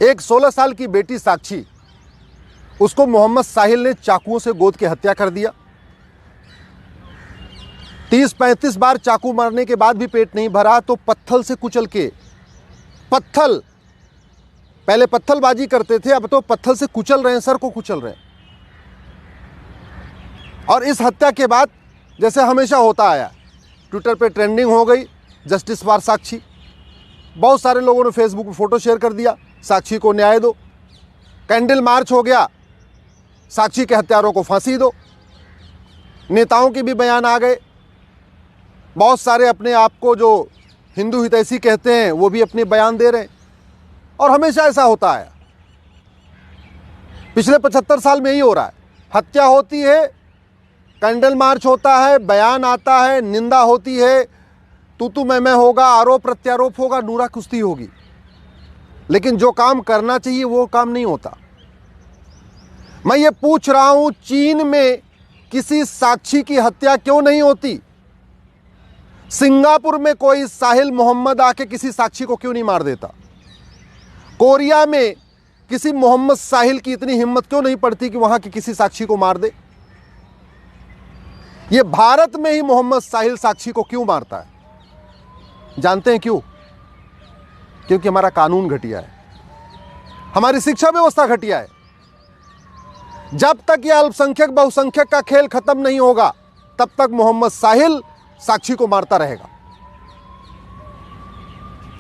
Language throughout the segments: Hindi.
एक 16 साल की बेटी साक्षी, उसको मोहम्मद साहिल ने चाकुओं से गोद के हत्या कर दिया। 30-35 बार चाकू मारने के बाद भी पेट नहीं भरा तो पत्थल से कुचल के, पत्थल, पहले पत्थलबाजी करते थे, अब तो पत्थल से कुचल रहे हैं, सर को कुचल रहे हैं। और इस हत्या के बाद जैसे हमेशा होता आया, ट्विटर पे ट्रेंडिंग हो गई जस्टिस फॉर साक्षी। बहुत सारे लोगों ने फेसबुक पे फोटो शेयर कर दिया, साक्षी को न्याय दो। कैंडल मार्च हो गया, साक्षी के हत्यारों को फांसी दो। नेताओं के भी बयान आ गए, बहुत सारे अपने आप को जो हिंदू हितैषी कहते हैं वो भी अपने बयान दे रहे हैं। और हमेशा ऐसा होता है, पिछले 75 साल में ही हो रहा है। हत्या होती है, कैंडल मार्च होता है, बयान आता है, निंदा होती है, तू मैं होगा, आरोप प्रत्यारोप होगा, नूरा कुश्ती होगी, लेकिन जो काम करना चाहिए वो काम नहीं होता। मैं ये पूछ रहा हूं, चीन में किसी साक्षी की हत्या क्यों नहीं होती? सिंगापुर में कोई साहिल मोहम्मद आके किसी साक्षी को क्यों नहीं मार देता? कोरिया में किसी मोहम्मद साहिल की इतनी हिम्मत क्यों नहीं पड़ती कि वहां की किसी साक्षी को मार दे? ये भारत में ही मोहम्मद साहिल साक्षी को क्यों मारता है? जानते हैं क्यों? क्योंकि हमारा कानून घटिया है, हमारी शिक्षा व्यवस्था घटिया है। जब तक यह अल्पसंख्यक बहुसंख्यक का खेल खत्म नहीं होगा तब तक मोहम्मद साहिल साक्षी को मारता रहेगा।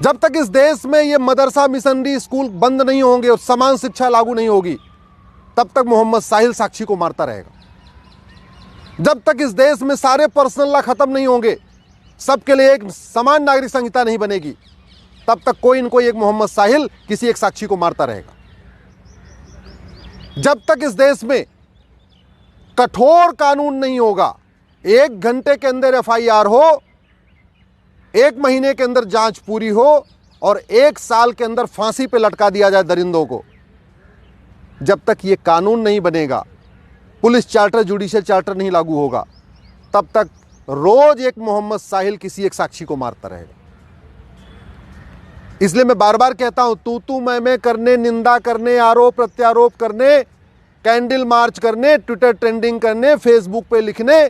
जब तक इस देश में ये मदरसा मिशनरी स्कूल बंद नहीं होंगे और समान शिक्षा लागू नहीं होगी तब तक मोहम्मद साहिल साक्षी को मारता रहेगा। जब तक इस देश में सारे पर्सनल लॉ खत्म नहीं होंगे, सबके लिए एक समान नागरिक संहिता नहीं बनेगी, तब तक कोई न कोई एक मोहम्मद साहिल किसी एक साक्षी को मारता रहेगा। जब तक इस देश में कठोर कानून नहीं होगा, 1 घंटे के अंदर FIR हो, 1 महीने के अंदर जांच पूरी हो और 1 साल के अंदर फांसी पे लटका दिया जाए दरिंदों को, जब तक ये कानून नहीं बनेगा, पुलिस चार्टर, जुडिशियल चार्टर नहीं लागू होगा, तब तक रोज एक मोहम्मद साहिल किसी एक साक्षी को मारता रहेगा। इसलिए मैं बार बार कहता हूं, तू मैं करने, निंदा करने, आरोप प्रत्यारोप करने, कैंडल मार्च करने, ट्विटर ट्रेंडिंग करने, फेसबुक पे लिखने,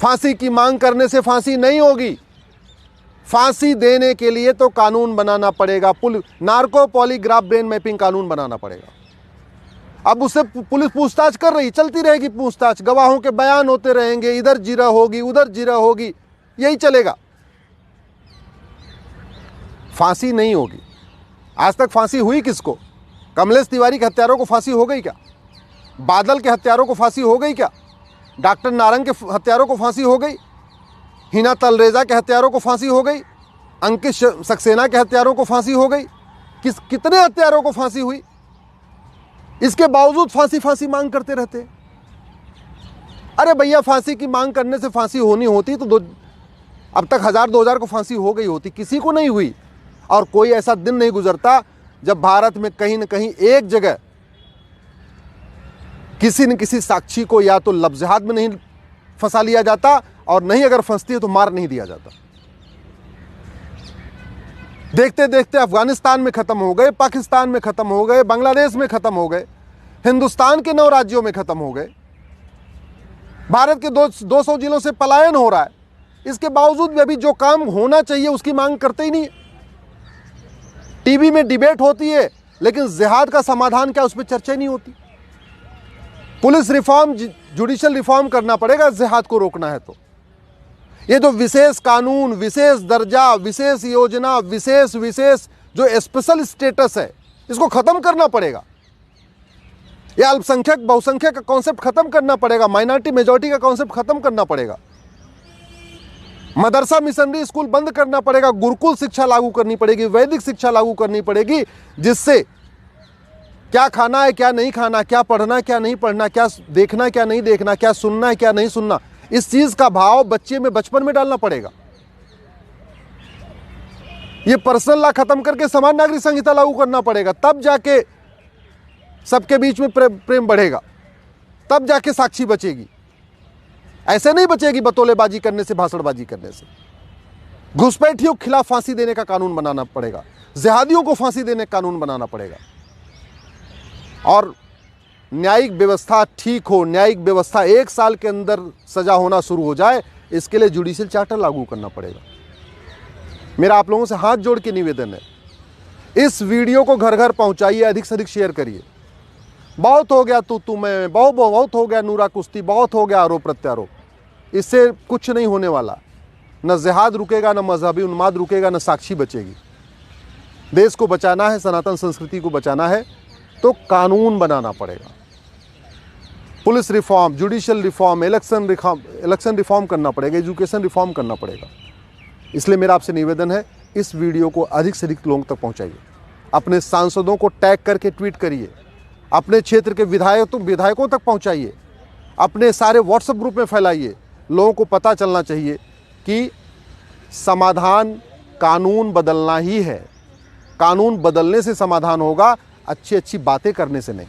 फांसी की मांग करने से फांसी नहीं होगी। फांसी देने के लिए तो कानून बनाना पड़ेगा, नार्को पॉलीग्राफ ब्रेन मैपिंग कानून बनाना पड़ेगा। अब उससे पुलिस पूछताछ कर रही, चलती रहेगी पूछताछ, गवाहों के बयान होते रहेंगे, इधर जिरा होगी, उधर जिरा होगी, यही चलेगा, फांसी नहीं होगी। आज तक फांसी हुई किसको? कमलेश तिवारी के हत्यारों को फांसी हो गई क्या? बादल के हत्यारों को फांसी हो गई क्या? डॉक्टर नारंग के हत्यारों को फांसी हो गई? हिना तलरेजा के हत्यारों को फांसी हो गई? अंकित सक्सेना के हत्यारों को फांसी हो गई? कितने हत्यारों को फांसी हुई? इसके बावजूद फांसी मांग करते रहते। अरे भैया, फांसी की मांग करने से फांसी होनी होती तो अब तक 1000-2000 को फांसी हो गई होती, किसी को नहीं हुई। और कोई ऐसा दिन नहीं गुजरता जब भारत में कहीं न कहीं एक जगह किसी न किसी साक्षी को या तो लफ्ज़हात में नहीं फंसा लिया जाता, और नहीं अगर फंसती है तो मार नहीं दिया जाता। देखते देखते अफगानिस्तान में खत्म हो गए, पाकिस्तान में खत्म हो गए, बांग्लादेश में खत्म हो गए, हिंदुस्तान के 9 राज्यों में खत्म हो गए। भारत के 200 जिलों से पलायन हो रहा है। इसके बावजूद भी अभी जो काम होना चाहिए उसकी मांग करते ही नहीं। टीवी में डिबेट होती है लेकिन जिहाद का समाधान क्या, उस पर चर्चा ही नहीं होती। पुलिस रिफॉर्म, जुडिशियल रिफॉर्म करना पड़ेगा जिहाद को रोकना है तो। ये जो विशेष कानून, विशेष दर्जा, विशेष योजना, विशेष जो स्पेशल स्टेटस है, इसको खत्म करना पड़ेगा। ये अल्पसंख्यक बहुसंख्यक का कॉन्सेप्ट खत्म करना पड़ेगा, माइनॉरिटी मेजॉरिटी का कॉन्सेप्ट खत्म करना पड़ेगा। मदरसा मिशनरी स्कूल बंद करना पड़ेगा, गुरुकुल शिक्षा लागू करनी पड़ेगी, वैदिक शिक्षा लागू करनी पड़ेगी, जिससे क्या खाना है क्या नहीं खाना, क्या पढ़ना क्या नहीं पढ़ना, क्या देखना क्या नहीं देखना, क्या सुनना है क्या नहीं सुनना, इस चीज का भाव बच्चे में बचपन में डालना पड़ेगा। ये पर्सनल लॉ खत्म करके समान नागरिक संहिता लागू करना पड़ेगा, तब जाके सबके बीच में प्रेम बढ़ेगा, तब जाके साक्षी बचेगी। ऐसे नहीं बचेगी बतौलेबाजी करने से, भाषणबाजी करने से। घुसपैठियों के खिलाफ फांसी देने का कानून बनाना पड़ेगा, जिहादियों को फांसी देने का कानून बनाना पड़ेगा। और न्यायिक व्यवस्था ठीक हो, न्यायिक व्यवस्था 1 साल के अंदर सजा होना शुरू हो जाए, इसके लिए जुडिशियल चार्टर लागू करना पड़ेगा। मेरा आप लोगों से हाथ जोड़ के निवेदन है, इस वीडियो को घर घर पहुंचाइए, अधिक से अधिक शेयर करिए। बहुत हो गया तू मैं, बहुत हो गया नूरा कुश्ती, बहुत हो गया आरोप प्रत्यारोप। इससे कुछ नहीं होने वाला, न जिहाद रुकेगा, न मजहबी उन्माद रुकेगा, न साक्षी बचेगी। देश को बचाना है, सनातन संस्कृति को बचाना है तो कानून बनाना पड़ेगा। Police reform, judicial reform, election reform करना पड़ेगा, एजुकेशन रिफॉर्म करना पड़ेगा। इसलिए मेरा आपसे निवेदन है, इस वीडियो को अधिक से अधिक लोगों तक पहुंचाइए। अपने सांसदों को टैग करके ट्वीट करिए, अपने क्षेत्र के विधायकों तक पहुंचाइए, अपने सारे व्हाट्सएप ग्रुप में फैलाइए। लोगों को पता चलना चाहिए कि समाधान कानून बदलना ही है। कानून बदलने से समाधान होगा, अच्छी अच्छी बातें करने से नहीं।